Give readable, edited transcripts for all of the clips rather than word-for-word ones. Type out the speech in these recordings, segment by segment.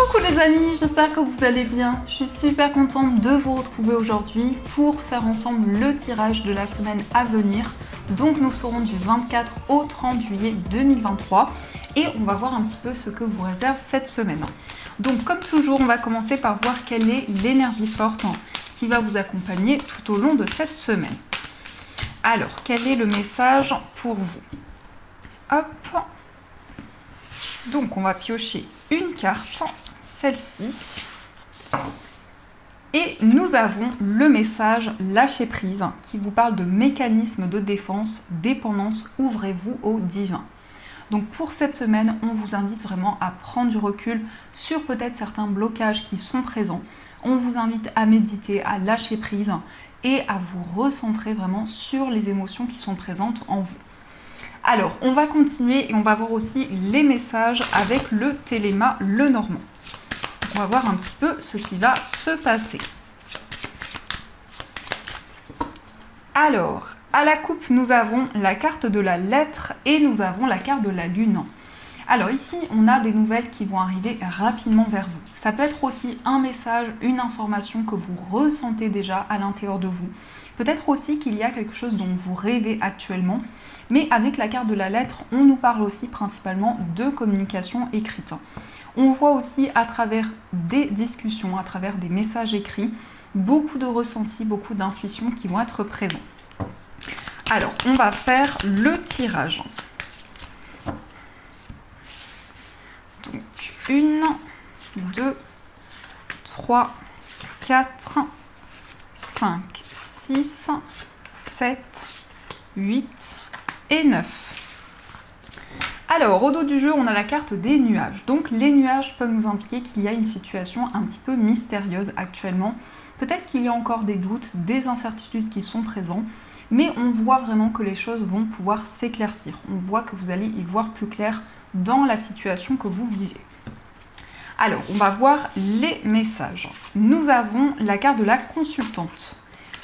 Coucou les amis, j'espère que vous allez bien. Je suis super contente de vous retrouver aujourd'hui pour faire ensemble le tirage de la semaine à venir. Donc nous serons du 24 au 30 juillet 2023 et on va voir un petit peu ce que vous réserve cette semaine. Donc comme toujours, on va commencer par voir quelle est l'énergie forte qui va vous accompagner tout au long de cette semaine. Alors, quel est le message pour vous? Hop. Donc on va piocher une carte, celle-ci. Et nous avons le message lâcher prise qui vous parle de mécanisme de défense, dépendance, ouvrez-vous au divin. Donc pour cette semaine, on vous invite vraiment à prendre du recul sur peut-être certains blocages qui sont présents. On vous invite à méditer, à lâcher prise et à vous recentrer vraiment sur les émotions qui sont présentes en vous. Alors, on va continuer et on va voir aussi les messages avec le Téléma Lenormand. On va voir un petit peu ce qui va se passer. Alors, à la coupe, nous avons la carte de la lettre et nous avons la carte de la lune. Alors ici, on a des nouvelles qui vont arriver rapidement vers vous. Ça peut être aussi un message, une information que vous ressentez déjà à l'intérieur de vous. Peut-être aussi qu'il y a quelque chose dont vous rêvez actuellement. Mais avec la carte de la lettre, on nous parle aussi principalement de communication écrite. On voit aussi à travers des discussions, à travers des messages écrits, beaucoup de ressentis, beaucoup d'intuitions qui vont être présents. Alors, on va faire le tirage. Donc, 1, 2, 3, 4, 5, 6, 7, 8 et 9. Alors, au dos du jeu, on a la carte des nuages. Donc, les nuages peuvent nous indiquer qu'il y a une situation un petit peu mystérieuse actuellement. Peut-être qu'il y a encore des doutes, des incertitudes qui sont présents, mais on voit vraiment que les choses vont pouvoir s'éclaircir. On voit que vous allez y voir plus clair dans la situation que vous vivez. Alors, on va voir les messages. Nous avons la carte de la consultante.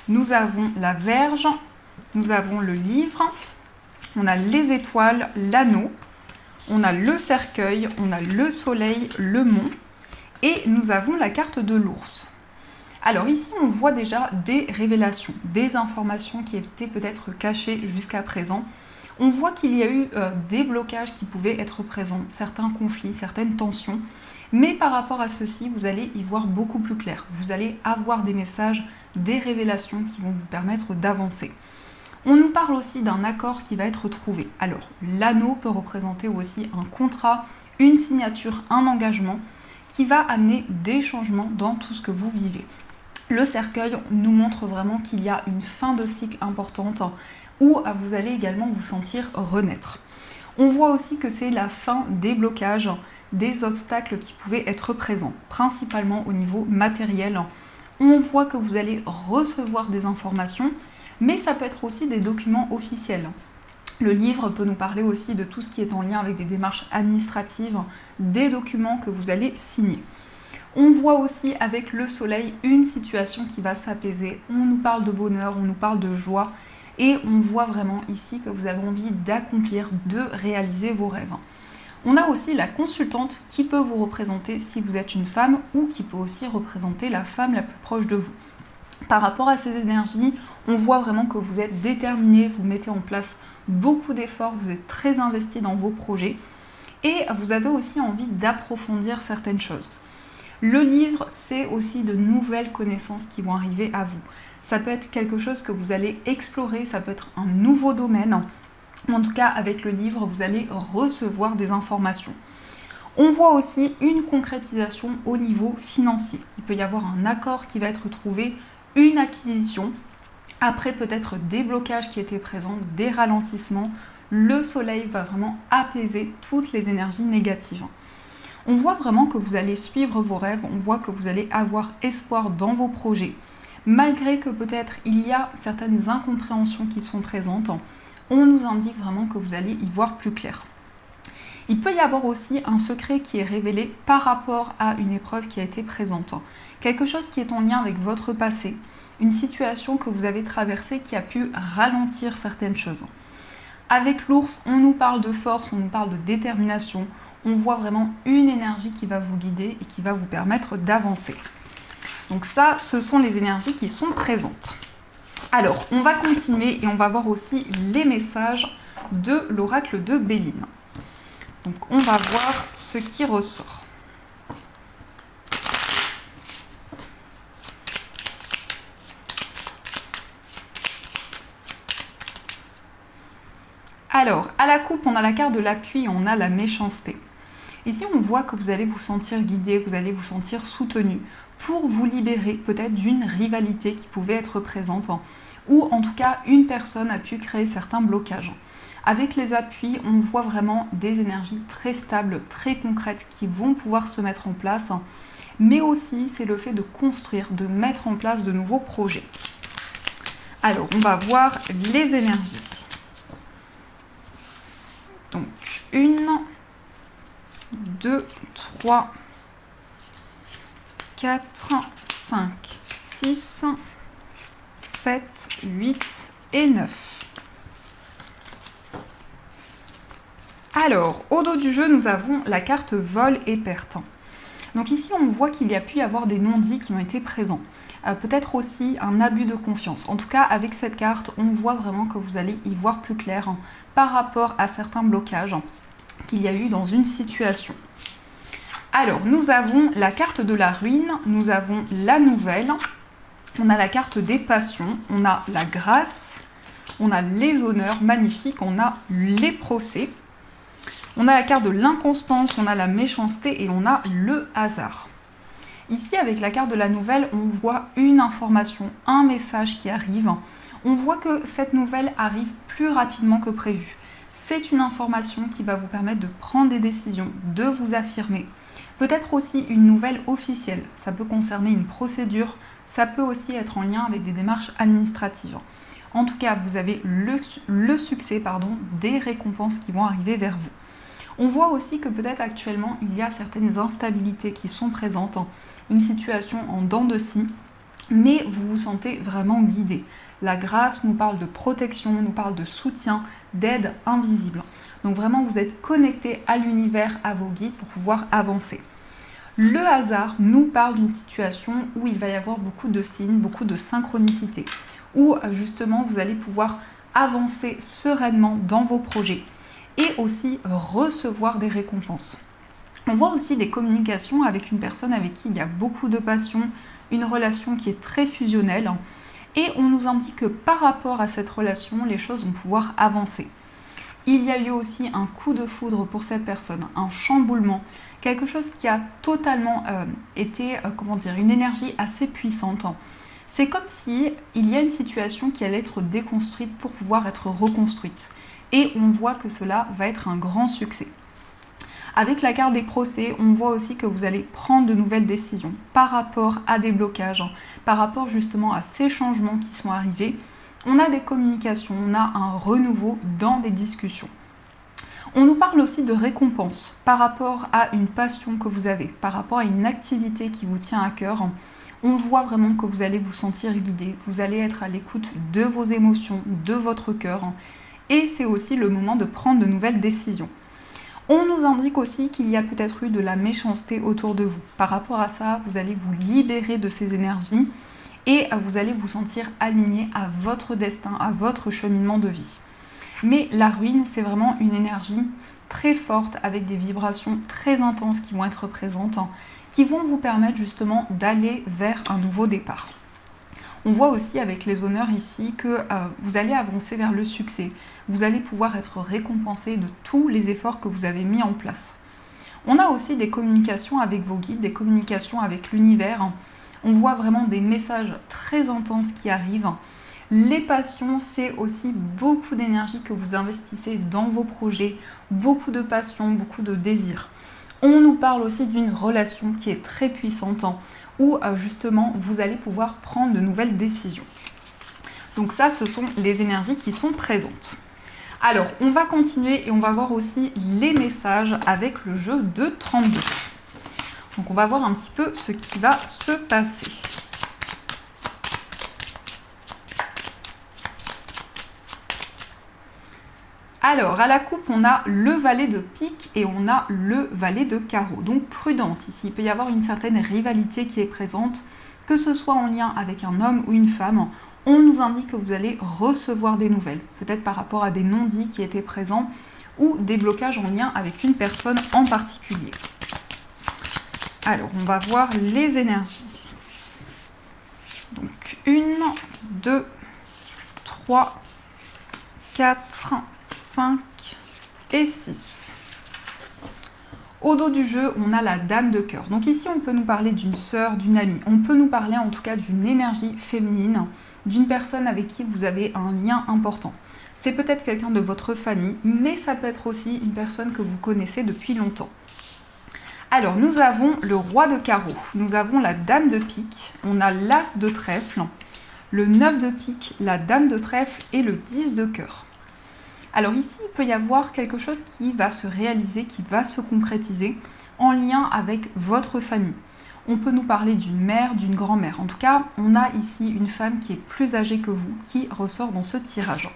Nous avons la Vierge, nous avons le livre, on a les étoiles, l'anneau, on a le cercueil, on a le soleil, le mont et nous avons la carte de l'ours. Alors ici, on voit déjà des révélations, des informations qui étaient peut-être cachées jusqu'à présent. On voit qu'il y a eu des blocages qui pouvaient être présents, certains conflits, certaines tensions. Mais par rapport à ceci, vous allez y voir beaucoup plus clair. Vous allez avoir des messages, des révélations qui vont vous permettre d'avancer. On nous parle aussi d'un accord qui va être trouvé. Alors, l'anneau peut représenter aussi un contrat, une signature, un engagement qui va amener des changements dans tout ce que vous vivez. Le cercueil nous montre vraiment qu'il y a une fin de cycle importante où vous allez également vous sentir renaître. On voit aussi que c'est la fin des blocages, des obstacles qui pouvaient être présents, principalement au niveau matériel. On voit que vous allez recevoir des informations, mais ça peut être aussi des documents officiels. Le livre peut nous parler aussi de tout ce qui est en lien avec des démarches administratives, des documents que vous allez signer. On voit aussi avec le soleil une situation qui va s'apaiser. On nous parle de bonheur, on nous parle de joie et on voit vraiment ici que vous avez envie d'accomplir, de réaliser vos rêves. On a aussi la consultante qui peut vous représenter si vous êtes une femme ou qui peut aussi représenter la femme la plus proche de vous. Par rapport à ces énergies, on voit vraiment que vous êtes déterminé, vous mettez en place beaucoup d'efforts, vous êtes très investi dans vos projets et vous avez aussi envie d'approfondir certaines choses. Le livre, c'est aussi de nouvelles connaissances qui vont arriver à vous. Ça peut être quelque chose que vous allez explorer, ça peut être un nouveau domaine. En tout cas, avec le livre, vous allez recevoir des informations. On voit aussi une concrétisation au niveau financier. Il peut y avoir un accord qui va être trouvé, une acquisition. Après, peut-être des blocages qui étaient présents, des ralentissements. Le soleil va vraiment apaiser toutes les énergies négatives. On voit vraiment que vous allez suivre vos rêves, on voit que vous allez avoir espoir dans vos projets. Malgré que peut-être il y a certaines incompréhensions qui sont présentes, on nous indique vraiment que vous allez y voir plus clair. Il peut y avoir aussi un secret qui est révélé par rapport à une épreuve qui a été présente. Quelque chose qui est en lien avec votre passé, une situation que vous avez traversée qui a pu ralentir certaines choses. Avec l'ours, on nous parle de force, on nous parle de détermination, on voit vraiment une énergie qui va vous guider et qui va vous permettre d'avancer. Donc ça, ce sont les énergies qui sont présentes. Alors, on va continuer et on va voir aussi les messages de l'oracle de Béline. Donc, on va voir ce qui ressort. Alors, à la coupe, on a la carte de l'appui, on a la méchanceté. Ici, on voit que vous allez vous sentir guidé, vous allez vous sentir soutenu pour vous libérer peut-être d'une rivalité qui pouvait être présente, ou en tout cas, une personne a pu créer certains blocages. Avec les appuis, on voit vraiment des énergies très stables, très concrètes qui vont pouvoir se mettre en place, mais aussi c'est le fait de construire, de mettre en place de nouveaux projets. Alors, on va voir les énergies. Donc, 1, 2, 3, 4, 5, 6, 7, 8 et 9. Alors, au dos du jeu, nous avons la carte vol et perte. Donc ici, on voit qu'il y a pu y avoir des non-dits qui ont été présents. Peut-être aussi un abus de confiance. En tout cas, avec cette carte, on voit vraiment que vous allez y voir plus clair par rapport à certains blocages qu'il y a eu dans une situation. Alors, nous avons la carte de la ruine, nous avons la nouvelle, on a la carte des passions, on a la grâce, on a les honneurs magnifiques, on a les procès, on a la carte de l'inconstance, on a la méchanceté et on a le hasard. Ici, avec la carte de la nouvelle, on voit une information, un message qui arrive. On voit que cette nouvelle arrive plus rapidement que prévu. C'est une information qui va vous permettre de prendre des décisions, de vous affirmer. Peut-être aussi une nouvelle officielle. Ça peut concerner une procédure, ça peut aussi être en lien avec des démarches administratives. En tout cas, vous avez le succès des récompenses qui vont arriver vers vous. On voit aussi que peut-être actuellement, il y a certaines instabilités qui sont présentes, une situation en dents de scie, mais vous vous sentez vraiment guidé. La grâce nous parle de protection, nous parle de soutien, d'aide invisible. Donc vraiment, vous êtes connecté à l'univers, à vos guides pour pouvoir avancer. Le hasard nous parle d'une situation où il va y avoir beaucoup de signes, beaucoup de synchronicité, où justement vous allez pouvoir avancer sereinement dans vos projets et aussi recevoir des récompenses. On voit aussi des communications avec une personne avec qui il y a beaucoup de passion, une relation qui est très fusionnelle, et on nous indique que par rapport à cette relation, les choses vont pouvoir avancer. Il y a eu aussi un coup de foudre pour cette personne, un chamboulement, quelque chose qui a totalement été, une énergie assez puissante. C'est comme si il y a une situation qui allait être déconstruite pour pouvoir être reconstruite. Et on voit que cela va être un grand succès. Avec la carte des procès, on voit aussi que vous allez prendre de nouvelles décisions par rapport à des blocages, par rapport justement à ces changements qui sont arrivés. On a des communications, on a un renouveau dans des discussions. On nous parle aussi de récompenses par rapport à une passion que vous avez, par rapport à une activité qui vous tient à cœur. On voit vraiment que vous allez vous sentir guidé, vous allez être à l'écoute de vos émotions, de votre cœur. Et c'est aussi le moment de prendre de nouvelles décisions. On nous indique aussi qu'il y a peut-être eu de la méchanceté autour de vous. Par rapport à ça, vous allez vous libérer de ces énergies et vous allez vous sentir aligné à votre destin, à votre cheminement de vie. Mais la ruine, c'est vraiment une énergie très forte avec des vibrations très intenses qui vont être présentes, qui vont vous permettre justement d'aller vers un nouveau départ. On voit aussi avec les honneurs ici que vous allez avancer vers le succès. Vous allez pouvoir être récompensé de tous les efforts que vous avez mis en place. On a aussi des communications avec vos guides, des communications avec l'univers. On voit vraiment des messages très intenses qui arrivent. Les passions, c'est aussi beaucoup d'énergie que vous investissez dans vos projets, beaucoup de passion, beaucoup de désir. On nous parle aussi d'une relation qui est très puissante, où justement vous allez pouvoir prendre de nouvelles décisions. Donc ça, ce sont les énergies qui sont présentes. Alors, on va continuer et on va voir aussi les messages avec le jeu de 32. Donc on va voir un petit peu ce qui va se passer. Alors, à la coupe, on a le valet de pique et on a le valet de carreau. Donc, prudence ici. Il peut y avoir une certaine rivalité qui est présente, que ce soit en lien avec un homme ou une femme. On nous indique que vous allez recevoir des nouvelles, peut-être par rapport à des non-dits qui étaient présents ou des blocages en lien avec une personne en particulier. Alors, on va voir les énergies. Donc, 1, 2, 3, 4, 5 et 6. Au dos du jeu, on a la dame de cœur. Donc ici, on peut nous parler d'une sœur, d'une amie. On peut nous parler en tout cas d'une énergie féminine, d'une personne avec qui vous avez un lien important. C'est peut-être quelqu'un de votre famille, mais ça peut être aussi une personne que vous connaissez depuis longtemps. Alors, nous avons le roi de carreau, nous avons la dame de pique, on a l'as de trèfle, le 9 de pique, la dame de trèfle et le 10 de cœur. Alors ici, il peut y avoir quelque chose qui va se réaliser, qui va se concrétiser en lien avec votre famille. On peut nous parler d'une mère, d'une grand-mère. En tout cas, on a ici une femme qui est plus âgée que vous, qui ressort dans ce tirage.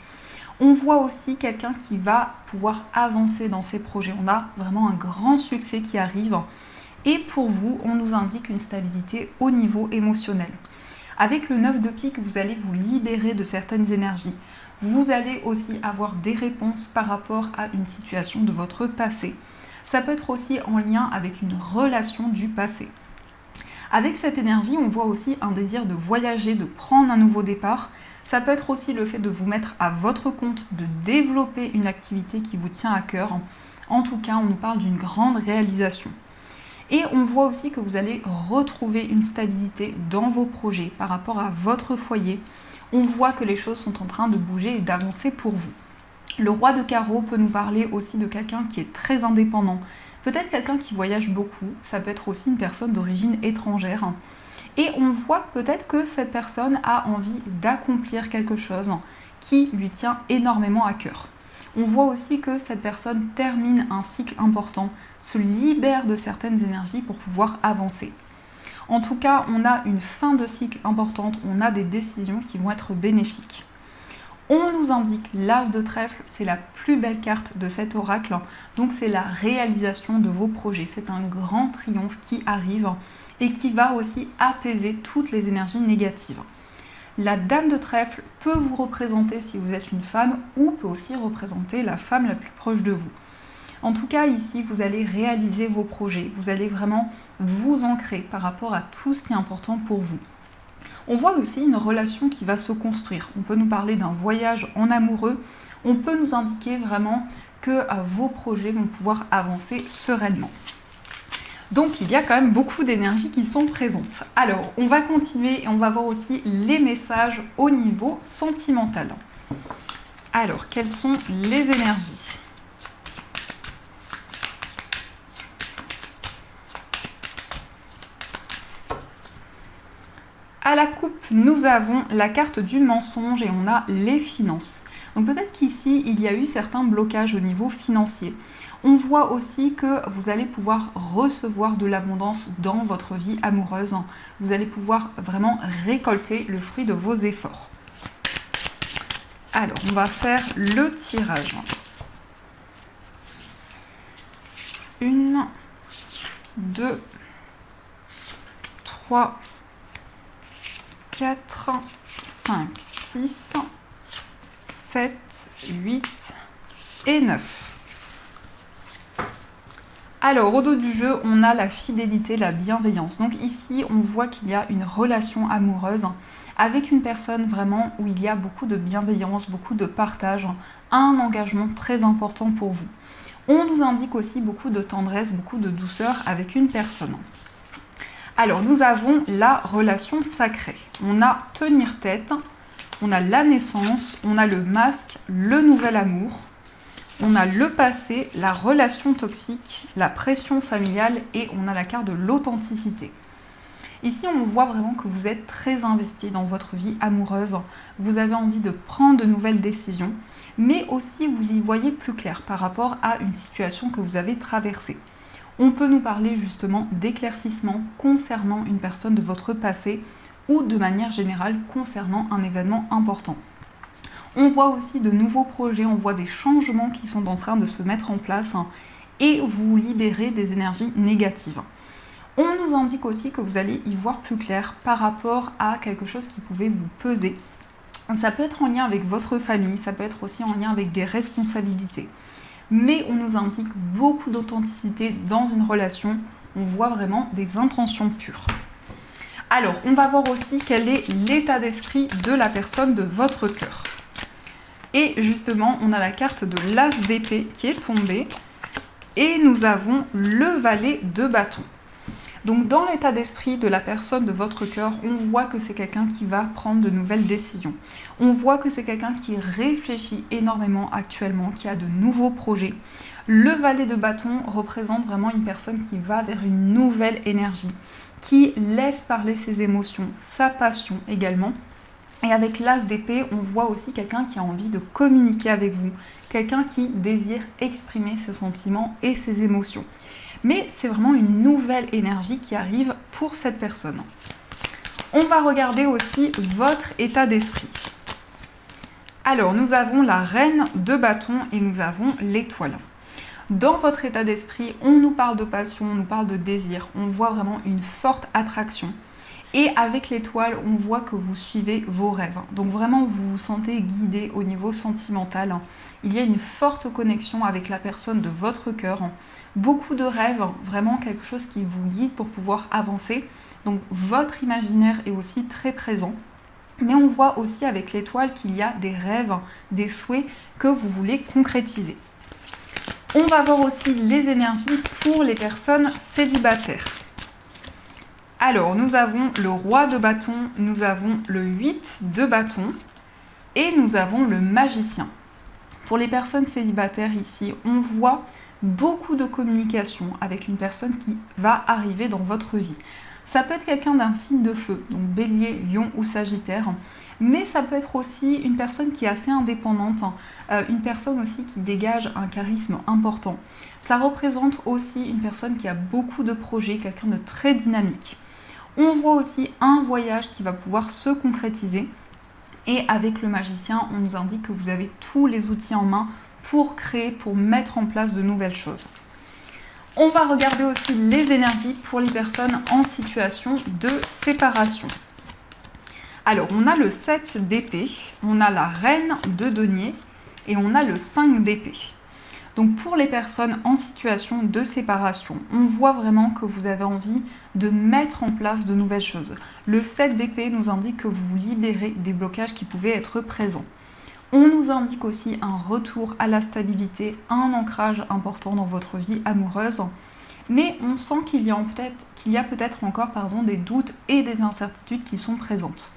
On voit aussi quelqu'un qui va pouvoir avancer dans ses projets. On a vraiment un grand succès qui arrive. Et pour vous, on nous indique une stabilité au niveau émotionnel. Avec le 9 de pique, vous allez vous libérer de certaines énergies. Vous allez aussi avoir des réponses par rapport à une situation de votre passé. Ça peut être aussi en lien avec une relation du passé. Avec cette énergie, on voit aussi un désir de voyager, de prendre un nouveau départ. Ça peut être aussi le fait de vous mettre à votre compte, de développer une activité qui vous tient à cœur. En tout cas, on nous parle d'une grande réalisation. Et on voit aussi que vous allez retrouver une stabilité dans vos projets par rapport à votre foyer. On voit que les choses sont en train de bouger et d'avancer pour vous. Le roi de carreau peut nous parler aussi de quelqu'un qui est très indépendant, peut-être quelqu'un qui voyage beaucoup, ça peut être aussi une personne d'origine étrangère. Et on voit peut-être que cette personne a envie d'accomplir quelque chose qui lui tient énormément à cœur. On voit aussi que cette personne termine un cycle important, se libère de certaines énergies pour pouvoir avancer. En tout cas, on a une fin de cycle importante, on a des décisions qui vont être bénéfiques. On nous indique l'as de trèfle, c'est la plus belle carte de cet oracle, donc c'est la réalisation de vos projets. C'est un grand triomphe qui arrive et qui va aussi apaiser toutes les énergies négatives. La dame de trèfle peut vous représenter si vous êtes une femme ou peut aussi représenter la femme la plus proche de vous. En tout cas, ici, vous allez réaliser vos projets, vous allez vraiment vous ancrer par rapport à tout ce qui est important pour vous. On voit aussi une relation qui va se construire. On peut nous parler d'un voyage en amoureux, on peut nous indiquer vraiment que vos projets vont pouvoir avancer sereinement. Donc, il y a quand même beaucoup d'énergies qui sont présentes. Alors, on va continuer et on va voir aussi les messages au niveau sentimental. Alors, quelles sont les énergies ? À la coupe, nous avons la carte du mensonge et on a les finances. Donc peut-être qu'ici, il y a eu certains blocages au niveau financier. On voit aussi que vous allez pouvoir recevoir de l'abondance dans votre vie amoureuse. Vous allez pouvoir vraiment récolter le fruit de vos efforts. Alors, on va faire le tirage. 1, 2, 3, 4, 5, 6, 7, 8 et 9. Alors, au dos du jeu, on a la fidélité, la bienveillance. Donc ici, on voit qu'il y a une relation amoureuse avec une personne vraiment où il y a beaucoup de bienveillance, beaucoup de partage, un engagement très important pour vous. On nous indique aussi beaucoup de tendresse, beaucoup de douceur avec une personne. Alors, nous avons la relation sacrée. On a tenir tête, on a la naissance, on a le masque, le nouvel amour, on a le passé, la relation toxique, la pression familiale et on a la carte de l'authenticité. Ici, on voit vraiment que vous êtes très investi dans votre vie amoureuse. Vous avez envie de prendre de nouvelles décisions, mais aussi vous y voyez plus clair par rapport à une situation que vous avez traversée. On peut nous parler justement d'éclaircissement concernant une personne de votre passé ou de manière générale concernant un événement important. On voit aussi de nouveaux projets, on voit des changements qui sont en train de se mettre en place et vous libérez des énergies négatives. On nous indique aussi que vous allez y voir plus clair par rapport à quelque chose qui pouvait vous peser. Ça peut être en lien avec votre famille, ça peut être aussi en lien avec des responsabilités. Mais on nous indique beaucoup d'authenticité dans une relation. On voit vraiment des intentions pures. Alors, on va voir aussi quel est l'état d'esprit de la personne de votre cœur. Et justement, on a la carte de l'As d'épée qui est tombée. Et nous avons le valet de bâton. Donc dans l'état d'esprit de la personne de votre cœur, on voit que c'est quelqu'un qui va prendre de nouvelles décisions. On voit que c'est quelqu'un qui réfléchit énormément actuellement, qui a de nouveaux projets. Le valet de bâton représente vraiment une personne qui va vers une nouvelle énergie, qui laisse parler ses émotions, sa passion également. Et avec l'As d'épée, on voit aussi quelqu'un qui a envie de communiquer avec vous, quelqu'un qui désire exprimer ses sentiments et ses émotions. Mais c'est vraiment une nouvelle énergie qui arrive pour cette personne. On va regarder aussi votre état d'esprit. Alors, nous avons la reine de bâton et nous avons l'étoile. Dans votre état d'esprit, on nous parle de passion, on nous parle de désir, on voit vraiment une forte attraction. Et avec l'étoile, on voit que vous suivez vos rêves. Donc vraiment, vous vous sentez guidé au niveau sentimental. Il y a une forte connexion avec la personne de votre cœur. Beaucoup de rêves, vraiment quelque chose qui vous guide pour pouvoir avancer. Donc votre imaginaire est aussi très présent. Mais on voit aussi avec l'étoile qu'il y a des rêves, des souhaits que vous voulez concrétiser. On va voir aussi les énergies pour les personnes célibataires. Alors, nous avons le roi de bâton, nous avons le 8 de bâton et nous avons le magicien. Pour les personnes célibataires ici, on voit beaucoup de communication avec une personne qui va arriver dans votre vie. Ça peut être quelqu'un d'un signe de feu, donc bélier, lion ou sagittaire, mais ça peut être aussi une personne qui est assez indépendante, une personne aussi qui dégage un charisme important. Ça représente aussi une personne qui a beaucoup de projets, quelqu'un de très dynamique. On voit aussi un voyage qui va pouvoir se concrétiser. Et avec le magicien, on nous indique que vous avez tous les outils en main pour créer, pour mettre en place de nouvelles choses. On va regarder aussi les énergies pour les personnes en situation de séparation. Alors, on a le 7 d'épée, on a la reine de denier et on a le 5 d'épée. Donc pour les personnes en situation de séparation, on voit vraiment que vous avez envie de mettre en place de nouvelles choses. Le 7 d'épée nous indique que vous vous libérez des blocages qui pouvaient être présents. On nous indique aussi un retour à la stabilité, un ancrage important dans votre vie amoureuse. Mais on sent qu'il y a peut-être encore des doutes et des incertitudes qui sont présentes.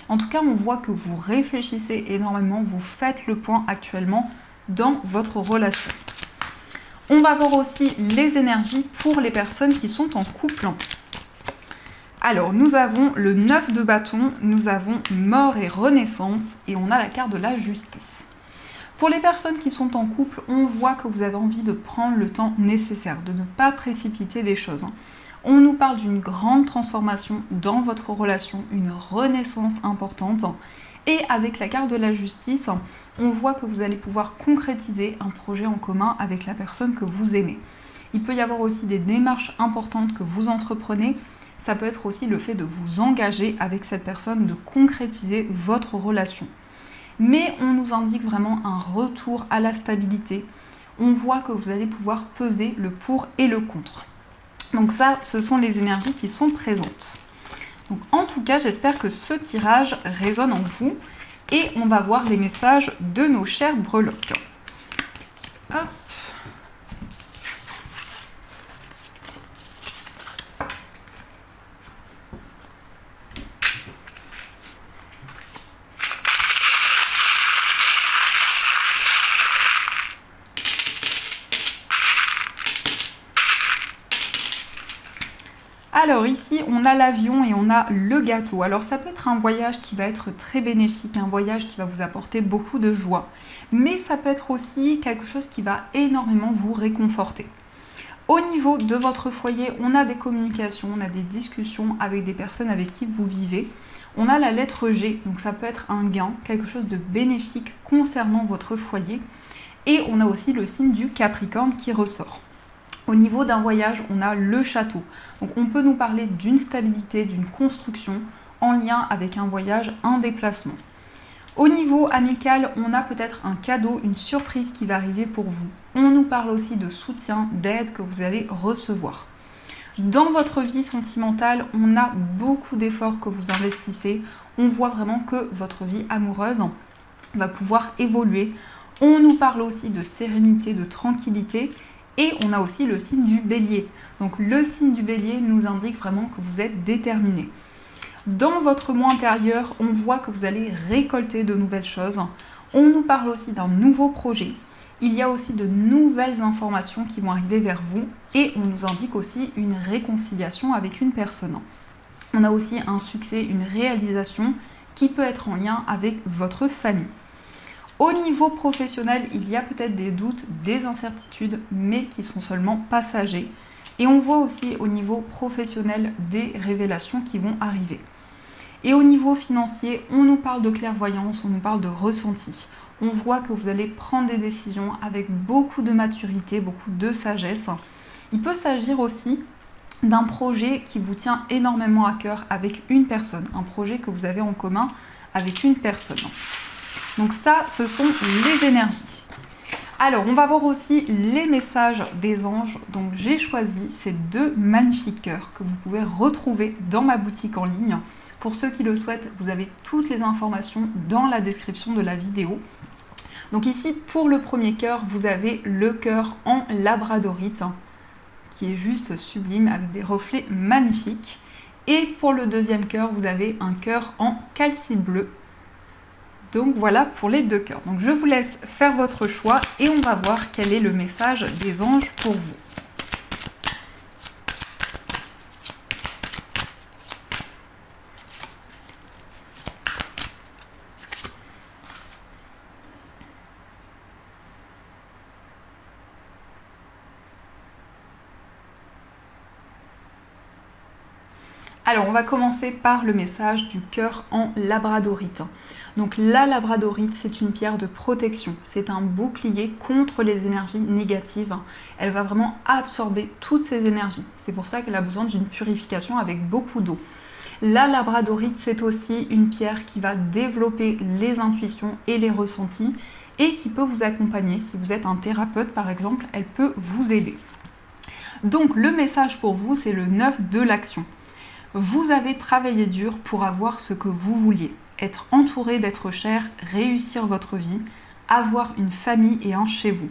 En tout cas, on voit que vous réfléchissez énormément, vous faites le point actuellement dans votre relation. On va voir aussi les énergies pour les personnes qui sont en couple. Alors, nous avons le 9 de bâton, nous avons mort et renaissance et on a la carte de la justice. Pour les personnes qui sont en couple, on voit que vous avez envie de prendre le temps nécessaire, de ne pas précipiter les choses. On nous parle d'une grande transformation dans votre relation, une renaissance importante. Et avec la carte de la justice, on voit que vous allez pouvoir concrétiser un projet en commun avec la personne que vous aimez. Il peut y avoir aussi des démarches importantes que vous entreprenez. Ça peut être aussi le fait de vous engager avec cette personne, de concrétiser votre relation. Mais on nous indique vraiment un retour à la stabilité. On voit que vous allez pouvoir peser le pour et le contre. Donc ça, ce sont les énergies qui sont présentes. Donc en tout cas, j'espère que ce tirage résonne en vous. Et on va voir les messages de nos chers breloques. Hop. Alors ici, on a l'avion et on a le gâteau. Alors ça peut être un voyage qui va être très bénéfique, un voyage qui va vous apporter beaucoup de joie. Mais ça peut être aussi quelque chose qui va énormément vous réconforter. Au niveau de votre foyer, on a des communications, on a des discussions avec des personnes avec qui vous vivez. On a la lettre G, donc ça peut être un gain, quelque chose de bénéfique concernant votre foyer. Et on a aussi le signe du Capricorne qui ressort. Au niveau d'un voyage, on a le château. Donc on peut nous parler d'une stabilité, d'une construction en lien avec un voyage, un déplacement. Au niveau amical, on a peut-être un cadeau, une surprise qui va arriver pour vous. On nous parle aussi de soutien, d'aide que vous allez recevoir. Dans votre vie sentimentale, on a beaucoup d'efforts que vous investissez. On voit vraiment que votre vie amoureuse va pouvoir évoluer. On nous parle aussi de sérénité, de tranquillité. Et on a aussi le signe du bélier. Donc le signe du bélier nous indique vraiment que vous êtes déterminé. Dans votre moi intérieur, on voit que vous allez récolter de nouvelles choses. On nous parle aussi d'un nouveau projet. Il y a aussi de nouvelles informations qui vont arriver vers vous. Et on nous indique aussi une réconciliation avec une personne. On a aussi un succès, une réalisation qui peut être en lien avec votre famille. Au niveau professionnel, il y a peut-être des doutes, des incertitudes, mais qui sont seulement passagers. Et on voit aussi au niveau professionnel des révélations qui vont arriver. Et au niveau financier, on nous parle de clairvoyance, on nous parle de ressenti. On voit que vous allez prendre des décisions avec beaucoup de maturité, beaucoup de sagesse. Il peut s'agir aussi d'un projet qui vous tient énormément à cœur avec une personne, un projet que vous avez en commun avec une personne. Donc ça, ce sont les énergies. Alors, on va voir aussi les messages des anges. Donc j'ai choisi ces deux magnifiques cœurs que vous pouvez retrouver dans ma boutique en ligne. Pour ceux qui le souhaitent, vous avez toutes les informations dans la description de la vidéo. Donc ici, pour le premier cœur, vous avez le cœur en labradorite, qui est juste sublime avec des reflets magnifiques. Et pour le deuxième cœur, vous avez un cœur en calcite bleu. Donc voilà pour les deux cœurs. Donc je vous laisse faire votre choix et on va voir quel est le message des anges pour vous. Alors, on va commencer par le message du cœur en labradorite. Donc la labradorite, c'est une pierre de protection. C'est un bouclier contre les énergies négatives. Elle va vraiment absorber toutes ces énergies. C'est pour ça qu'elle a besoin d'une purification avec beaucoup d'eau. La labradorite, c'est aussi une pierre qui va développer les intuitions et les ressentis et qui peut vous accompagner. Si vous êtes un thérapeute, par exemple, elle peut vous aider. Donc le message pour vous, c'est le 9 de l'action. Vous avez travaillé dur pour avoir ce que vous vouliez, être entouré d'êtres chers, réussir votre vie, avoir une famille et un chez vous.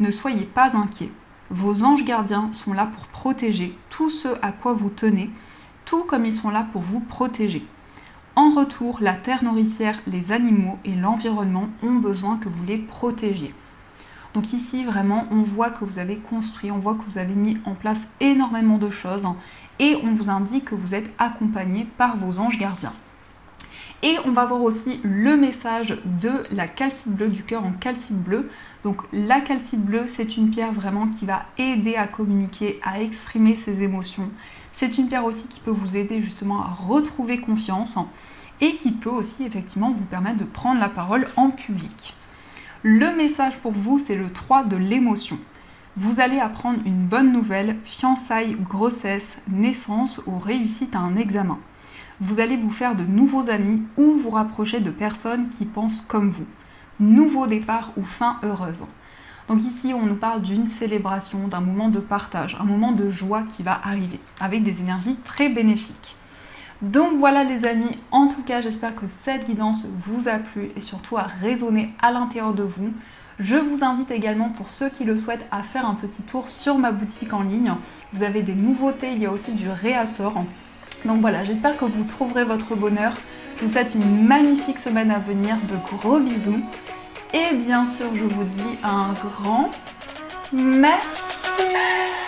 Ne soyez pas inquiets. Vos anges gardiens sont là pour protéger tout ce à quoi vous tenez, tout comme ils sont là pour vous protéger. En retour, la terre nourricière, les animaux et l'environnement ont besoin que vous les protégiez. Donc ici, vraiment, on voit que vous avez construit, on voit que vous avez mis en place énormément de choses et on vous indique que vous êtes accompagné par vos anges gardiens. Et on va voir aussi le message de la calcite bleue, du cœur en calcite bleu. Donc la calcite bleue, c'est une pierre vraiment qui va aider à communiquer, à exprimer ses émotions. C'est une pierre aussi qui peut vous aider justement à retrouver confiance et qui peut aussi effectivement vous permettre de prendre la parole en public. Le message pour vous, c'est le 3 de l'émotion. Vous allez apprendre une bonne nouvelle, fiançailles, grossesse, naissance ou réussite à un examen. Vous allez vous faire de nouveaux amis ou vous rapprocher de personnes qui pensent comme vous. Nouveau départ ou fin heureuse. Donc ici, on nous parle d'une célébration, d'un moment de partage, un moment de joie qui va arriver, avec des énergies très bénéfiques. Donc voilà les amis, en tout cas j'espère que cette guidance vous a plu et surtout a résonné à l'intérieur de vous. Je vous invite également pour ceux qui le souhaitent à faire un petit tour sur ma boutique en ligne. Vous avez des nouveautés, il y a aussi du réassort. Donc voilà, j'espère que vous trouverez votre bonheur. Je vous souhaite une magnifique semaine à venir, de gros bisous. Et bien sûr, je vous dis un grand merci.